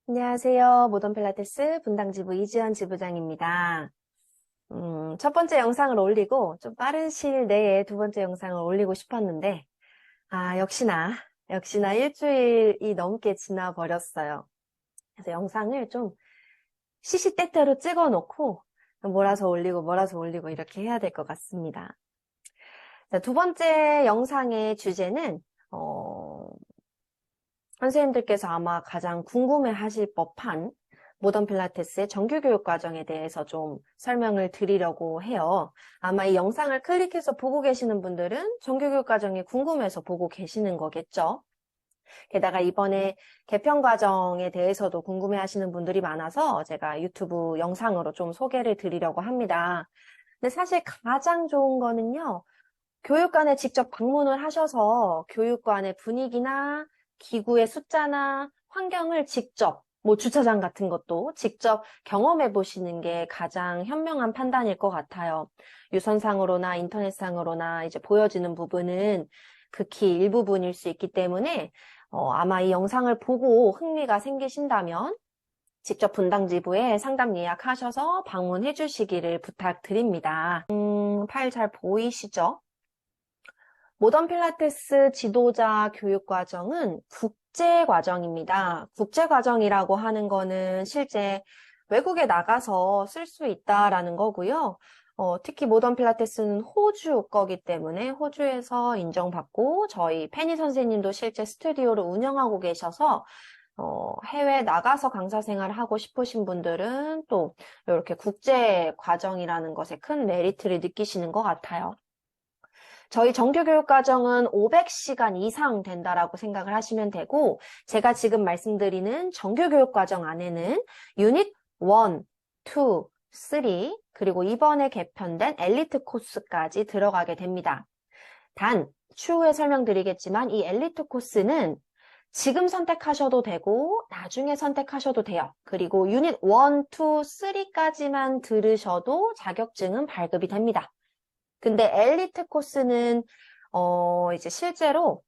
안녕하세요. 모던 필라테스 분당지부 이지연 지부장입니다. 첫 번째 영상을 올리고 좀 빠른 시일 내에 두 번째 영상을 올리고 싶었는데, 역시나 일주일이 넘게 지나 버렸어요. 그래서 영상을 좀 시시때때로 찍어 놓고 몰아서 올리고 이렇게 해야 될 것 같습니다. 자, 두 번째 영상의 주제는, 선생님들께서 아마 가장 궁금해 하실 법한 모던 필라테스의 정규교육 과정에 대해서 좀 설명을 드리려고 해요. 아마 이 영상을 클릭해서 보고 계시는 분들은 정규교육 과정이 궁금해서 보고 계시는 거겠죠. 게다가 이번에 개편 과정에 대해서도 궁금해 하시는 분들이 많아서 제가 유튜브 영상으로 좀 소개를 드리려고 합니다. 근데 사실 가장 좋은 거는요, 교육관에 직접 방문을 하셔서 교육관의 분위기나 기구의 숫자나 환경을 직접, 주차장 같은 것도 직접 경험해 보시는 게 가장 현명한 판단일 것 같아요. 유선상으로나 인터넷상으로나 이제 보여지는 부분은 극히 일부분일 수 있기 때문에 아마 이 영상을 보고 흥미가 생기신다면 직접 분당지부에 상담 예약하셔서 방문해 주시기를 부탁드립니다. 파일 잘 보이시죠? 모던 필라테스 지도자 교육 과정은 국제 과정입니다. 국제 과정이라고 하는 거는 실제 외국에 나가서 쓸 수 있다라는 거고요. 특히 모던 필라테스는 호주 거기 때문에 호주에서 인정받고 저희 페니 선생님도 실제 스튜디오를 운영하고 계셔서 해외 나가서 강사 생활을 하고 싶으신 분들은 또 이렇게 국제 과정이라는 것에 큰 메리트를 느끼시는 것 같아요. 저희 정규교육 과정은 500시간 이상 된다라고 생각을 하시면 되고, 제가 지금 말씀드리는 정규교육 과정 안에는 유닛 1, 2, 3, 그리고 이번에 개편된 엘리트 코스까지 들어가게 됩니다. 단, 추후에 설명드리겠지만 이 엘리트 코스는 지금 선택하셔도 되고 나중에 선택하셔도 돼요. 그리고 유닛 1, 2, 3까지만 들으셔도 자격증은 발급이 됩니다. 근데 엘리트 코스는 이제 실제로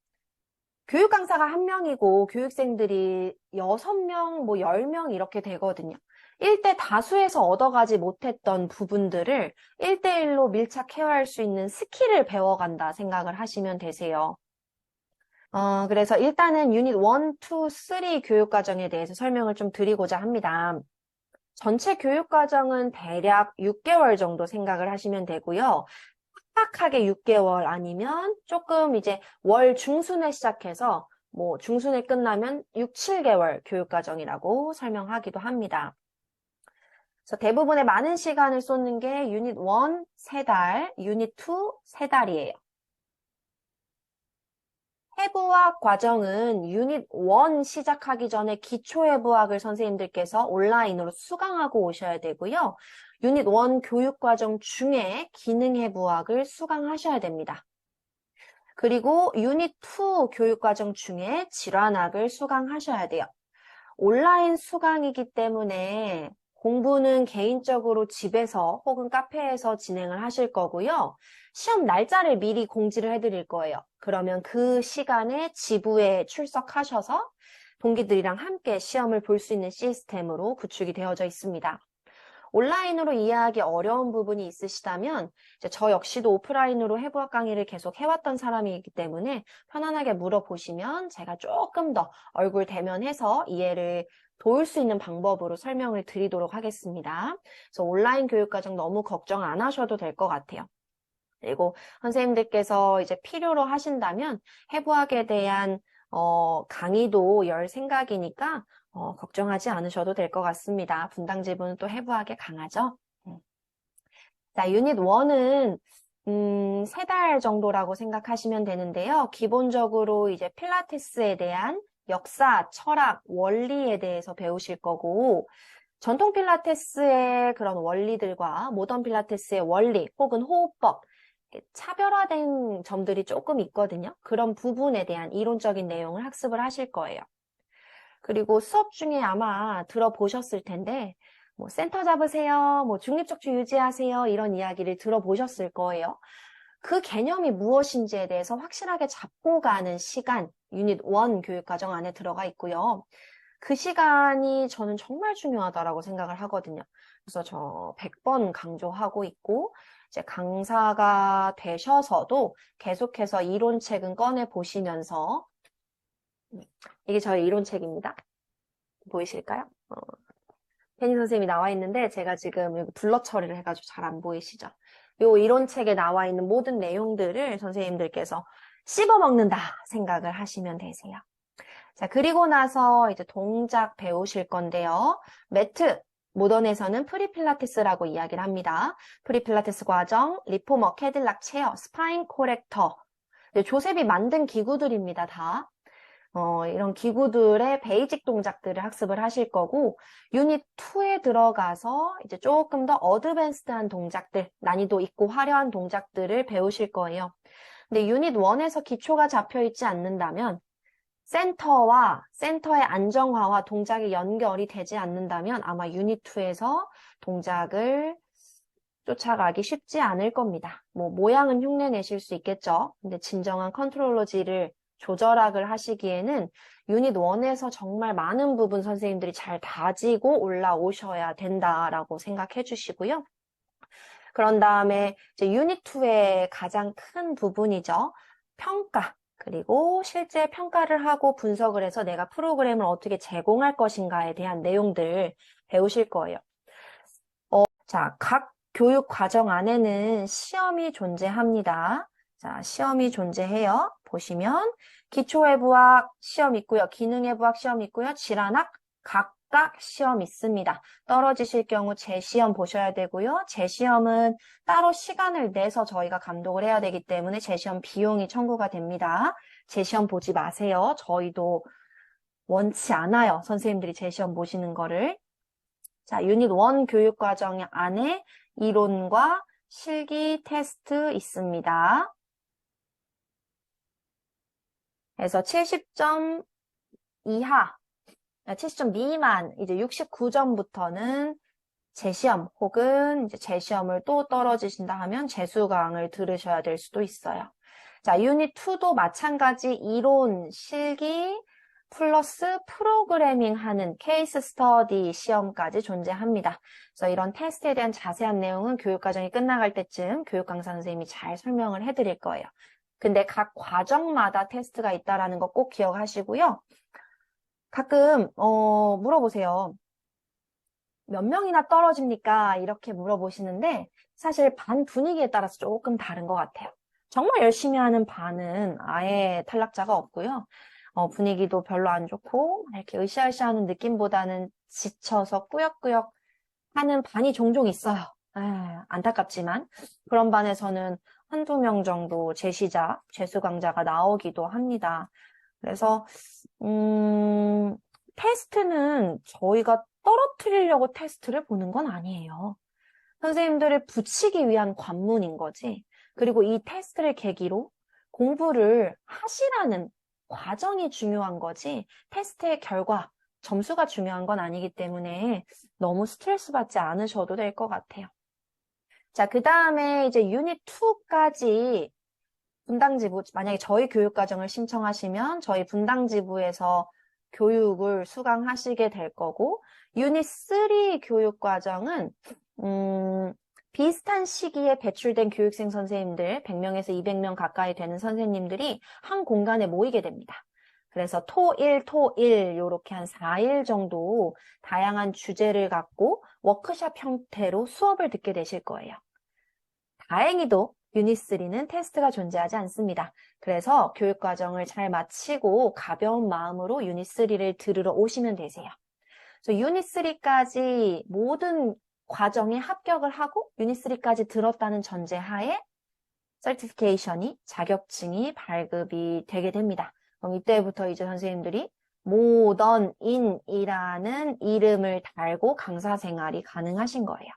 교육 강사가 한 명이고 교육생들이 6명, 10명 이렇게 되거든요. 1대 다수에서 얻어가지 못했던 부분들을 1대1로 밀착 케어할 수 있는 스킬을 배워간다 생각을 하시면 되세요. 그래서 일단은 유닛 1, 2, 3 교육 과정에 대해서 설명을 좀 드리고자 합니다. 전체 교육 과정은 대략 6개월 정도 생각을 하시면 되고요. 빡빡하게 6개월 아니면 조금 이제 월 중순에 시작해서 중순에 끝나면 6, 7개월 교육과정이라고 설명하기도 합니다. 그래서 대부분의 많은 시간을 쏟는 게 유닛 1, 3달, 유닛 2, 3달이에요. 해부학 과정은 유닛 1 시작하기 전에 기초해부학을 선생님들께서 온라인으로 수강하고 오셔야 되고요. 유닛 1 교육과정 중에 기능해부학을 수강하셔야 됩니다. 그리고 유닛 2 교육과정 중에 질환학을 수강하셔야 돼요. 온라인 수강이기 때문에 공부는 개인적으로 집에서 혹은 카페에서 진행을 하실 거고요. 시험 날짜를 미리 공지를 해드릴 거예요. 그러면 그 시간에 지부에 출석하셔서 동기들이랑 함께 시험을 볼 수 있는 시스템으로 구축이 되어져 있습니다. 온라인으로 이해하기 어려운 부분이 있으시다면 이제 저 역시도 오프라인으로 해부학 강의를 계속 해왔던 사람이기 때문에 편안하게 물어보시면 제가 조금 더 얼굴 대면해서 이해를 도울 수 있는 방법으로 설명을 드리도록 하겠습니다. 그래서 온라인 교육과정 너무 걱정 안 하셔도 될 것 같아요. 그리고 선생님들께서 이제 필요로 하신다면 해부학에 대한 강의도 열 생각이니까 걱정하지 않으셔도 될 것 같습니다. 분당지부는 또 해부학에 강하죠? 자, 유닛 1은 3달 정도라고 생각하시면 되는데요. 기본적으로 이제 필라테스에 대한 역사, 철학, 원리에 대해서 배우실 거고, 전통 필라테스의 그런 원리들과 모던 필라테스의 원리 혹은 호흡법, 차별화된 점들이 조금 있거든요. 그런 부분에 대한 이론적인 내용을 학습을 하실 거예요. 그리고 수업 중에 아마 들어보셨을 텐데, 센터 잡으세요, 중립적주 유지하세요, 이런 이야기를 들어보셨을 거예요. 그 개념이 무엇인지에 대해서 확실하게 잡고 가는 시간, 유닛 1 교육과정 안에 들어가 있고요. 그 시간이 저는 정말 중요하다라고 생각을 하거든요. 그래서 저 100번 강조하고 있고, 이제 강사가 되셔서도 계속해서 이론책은 꺼내 보시면서, 이게 저의 이론책입니다. 보이실까요? 페니 선생님이 나와 있는데 제가 지금 여기 블러 처리를 해가지고 잘 안 보이시죠? 요 이론책에 나와 있는 모든 내용들을 선생님들께서 씹어먹는다 생각을 하시면 되세요. 자, 그리고 나서 이제 동작 배우실 건데요. 매트, 모던에서는 프리필라테스라고 이야기를 합니다. 프리필라테스 과정, 리포머, 캐딜락 체어, 스파인 코렉터. 조셉이 만든 기구들입니다, 다. 이런 기구들의 베이직 동작들을 학습을 하실 거고, 유닛 2에 들어가서 이제 조금 더 어드밴스드한 동작들, 난이도 있고 화려한 동작들을 배우실 거예요. 근데 유닛 1에서 기초가 잡혀 있지 않는다면, 센터와 센터의 안정화와 동작이 연결이 되지 않는다면 아마 유닛 2에서 동작을 쫓아가기 쉽지 않을 겁니다. 뭐 모양은 흉내 내실 수 있겠죠. 근데 진정한 컨트롤러지를 조절학을 하시기에는 유닛 1에서 정말 많은 부분 선생님들이 잘 다지고 올라오셔야 된다라고 생각해 주시고요. 그런 다음에 이제 유닛 2의 가장 큰 부분이죠. 평가. 그리고 실제 평가를 하고 분석을 해서 내가 프로그램을 어떻게 제공할 것인가에 대한 내용들 배우실 거예요. 자, 각 교육 과정 안에는 시험이 존재합니다. 자, 시험이 존재해요. 보시면 기초외부학 시험 있고요. 기능외부학 시험 있고요. 질환학 각각 시험 있습니다. 떨어지실 경우 재시험 보셔야 되고요. 재시험은 따로 시간을 내서 저희가 감독을 해야 되기 때문에 재시험 비용이 청구가 됩니다. 재시험 보지 마세요. 저희도 원치 않아요. 선생님들이 재시험 보시는 거를. 자, 유닛 1 교육과정 안에 이론과 실기 테스트 있습니다. 그래서 70점 이하, 70점 미만, 이제 69점부터는 재시험 혹은 이제 재시험을 또 떨어지신다 하면 재수강을 들으셔야 될 수도 있어요. 자, 유닛 2도 마찬가지 이론, 실기, 플러스 프로그래밍 하는 케이스 스터디 시험까지 존재합니다. 그래서 이런 테스트에 대한 자세한 내용은 교육과정이 끝나갈 때쯤 교육강사 선생님이 잘 설명을 해드릴 거예요. 근데 각 과정마다 테스트가 있다는 거 꼭 기억하시고요. 가끔 물어보세요. 몇 명이나 떨어집니까? 이렇게 물어보시는데 사실 반 분위기에 따라서 조금 다른 것 같아요. 정말 열심히 하는 반은 아예 탈락자가 없고요. 분위기도 별로 안 좋고 이렇게 으쌰으쌰하는 느낌보다는 지쳐서 꾸역꾸역 하는 반이 종종 있어요. 안타깝지만 그런 반에서는 한두 명 정도 재시자, 재수강자가 나오기도 합니다. 그래서 테스트는 저희가 떨어뜨리려고 테스트를 보는 건 아니에요. 선생님들을 붙이기 위한 관문인 거지. 그리고 이 테스트를 계기로 공부를 하시라는 과정이 중요한 거지 테스트의 결과, 점수가 중요한 건 아니기 때문에 너무 스트레스 받지 않으셔도 될 것 같아요. 자, 그 다음에 이제 유닛 2까지 분당지부, 만약에 저희 교육과정을 신청하시면 저희 분당지부에서 교육을 수강하시게 될 거고, 유닛 3 교육과정은 비슷한 시기에 배출된 교육생 선생님들, 100명에서 200명 가까이 되는 선생님들이 한 공간에 모이게 됩니다. 그래서 토1, 요렇게 한 4일 정도 다양한 주제를 갖고 워크숍 형태로 수업을 듣게 되실 거예요. 다행히도 유닛 3는 테스트가 존재하지 않습니다. 그래서 교육과정을 잘 마치고 가벼운 마음으로 유닛 3를 들으러 오시면 되세요. 그래서 유닛 3까지 모든 과정에 합격을 하고 유닛 3까지 들었다는 전제하에 서티피케이션이, 자격증이 발급이 되게 됩니다. 그럼 이때부터 이제 선생님들이 모던인이라는 이름을 달고 강사 생활이 가능하신 거예요.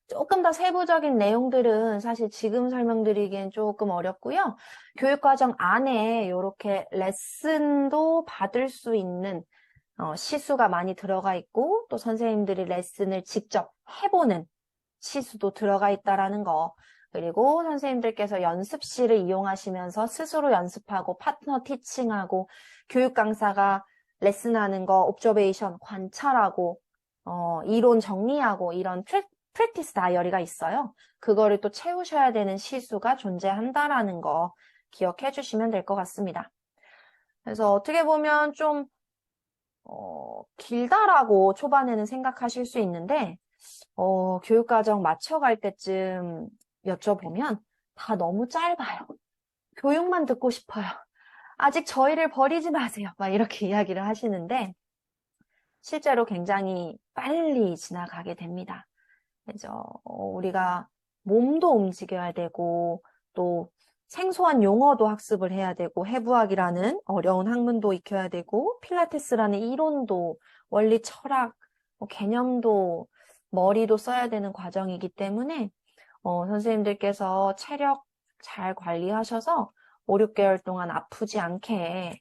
조금 더 세부적인 내용들은 사실 지금 설명드리기엔 조금 어렵고요. 교육과정 안에 이렇게 레슨도 받을 수 있는 시수가 많이 들어가 있고 또 선생님들이 레슨을 직접 해보는 시수도 들어가 있다라는 거. 그리고 선생님들께서 연습실을 이용하시면서 스스로 연습하고 파트너 티칭하고 교육 강사가 레슨하는 거, 옵저베이션, 관찰하고, 이론 정리하고 이런 프랙티스 다이어리가 있어요. 그거를 또 채우셔야 되는 시수가 존재한다라는 거 기억해 주시면 될 것 같습니다. 그래서 어떻게 보면 좀 길다라고 초반에는 생각하실 수 있는데 교육과정 마쳐갈 때쯤 여쭤보면 다 너무 짧아요. 교육만 듣고 싶어요. 아직 저희를 버리지 마세요. 막 이렇게 이야기를 하시는데 실제로 굉장히 빨리 지나가게 됩니다. 그래서 우리가 몸도 움직여야 되고 또 생소한 용어도 학습을 해야 되고 해부학이라는 어려운 학문도 익혀야 되고 필라테스라는 이론도 원리 철학 개념도 머리도 써야 되는 과정이기 때문에 선생님들께서 체력 잘 관리하셔서 5, 6개월 동안 아프지 않게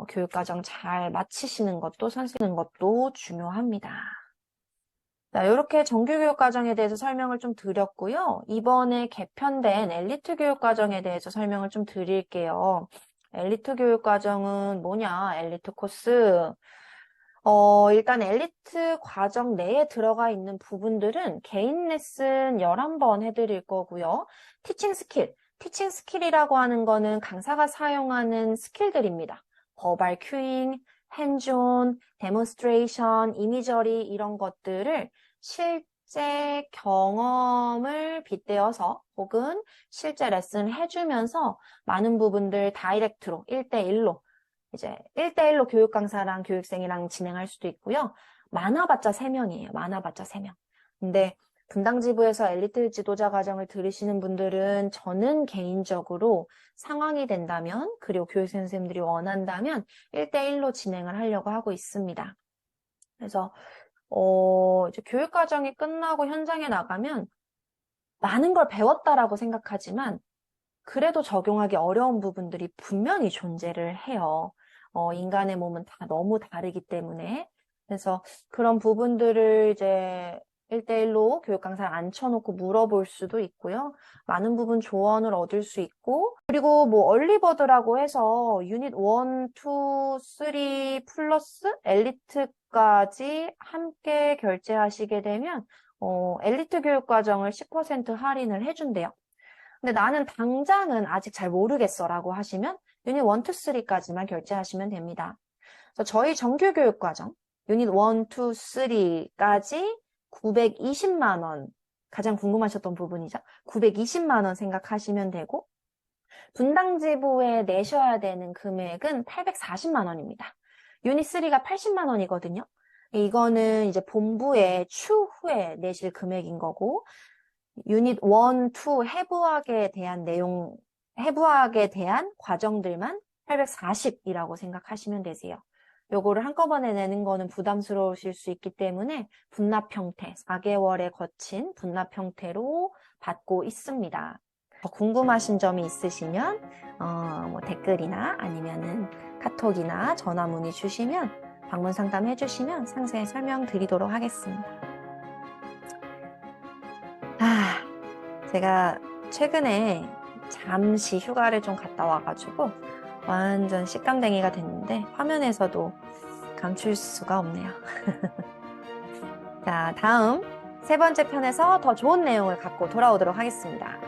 교육과정 잘 마치시는 것도 중요합니다. 자, 이렇게 정규교육과정에 대해서 설명을 좀 드렸고요. 이번에 개편된 엘리트 교육과정에 대해서 설명을 좀 드릴게요. 엘리트 교육과정은 뭐냐? 엘리트 코스. 일단 엘리트 과정 내에 들어가 있는 부분들은 개인 레슨 11번 해드릴 거고요. 티칭 스킬. 티칭 스킬이라고 하는 거는 강사가 사용하는 스킬들입니다. 버발 큐잉, 핸즈온, 데몬스트레이션, 이미저리 이런 것들을 실제 경험을 빗대어서 혹은 실제 레슨을 해주면서 많은 부분들 다이렉트로 1대1로 이제 1대1로 교육 강사랑 교육생이랑 진행할 수도 있고요. 많아봤자 3명이에요. 많아봤자 3명. 근데 분당지부에서 엘리트 지도자 과정을 들으시는 분들은 저는 개인적으로 상황이 된다면 그리고 교육생 선생님들이 원한다면 1대1로 진행을 하려고 하고 있습니다. 그래서 이제 교육 과정이 끝나고 현장에 나가면 많은 걸 배웠다라고 생각하지만 그래도 적용하기 어려운 부분들이 분명히 존재를 해요. 인간의 몸은 다 너무 다르기 때문에. 그래서 그런 부분들을 이제 1대1로 교육 강사를 앉혀놓고 물어볼 수도 있고요. 많은 부분 조언을 얻을 수 있고, 그리고 뭐 얼리버드라고 해서 유닛 1, 2, 3 플러스 엘리트까지 함께 결제하시게 되면 엘리트 교육 과정을 10% 할인을 해준대요. 근데 나는 당장은 아직 잘 모르겠어 라고 하시면 유닛 1, 2, 3까지만 결제하시면 됩니다. 그래서 저희 정규교육과정 유닛 1, 2, 3까지 920만 원 가장 궁금하셨던 부분이죠. 920만 원 생각하시면 되고 분당지부에 내셔야 되는 금액은 840만 원입니다. 유닛 3가 80만 원이거든요. 이거는 이제 본부에 추후에 내실 금액인 거고 유닛 1, 2 해부학에 대한 내용, 해부학에 대한 과정들만 840이라고 생각하시면 되세요. 요거를 한꺼번에 내는 거는 부담스러우실 수 있기 때문에 분납 형태, 4개월에 거친 분납 형태로 받고 있습니다. 더 궁금하신 점이 있으시면 뭐 댓글이나 아니면은 카톡이나 전화 문의 주시면 방문 상담해 주시면 상세히 설명드리도록 하겠습니다. 제가 최근에 잠시 휴가를 좀 갔다 와가지고 완전 식감댕이가 됐는데 화면에서도 감출 수가 없네요. 자, 다음 3번째 편에서 더 좋은 내용을 갖고 돌아오도록 하겠습니다.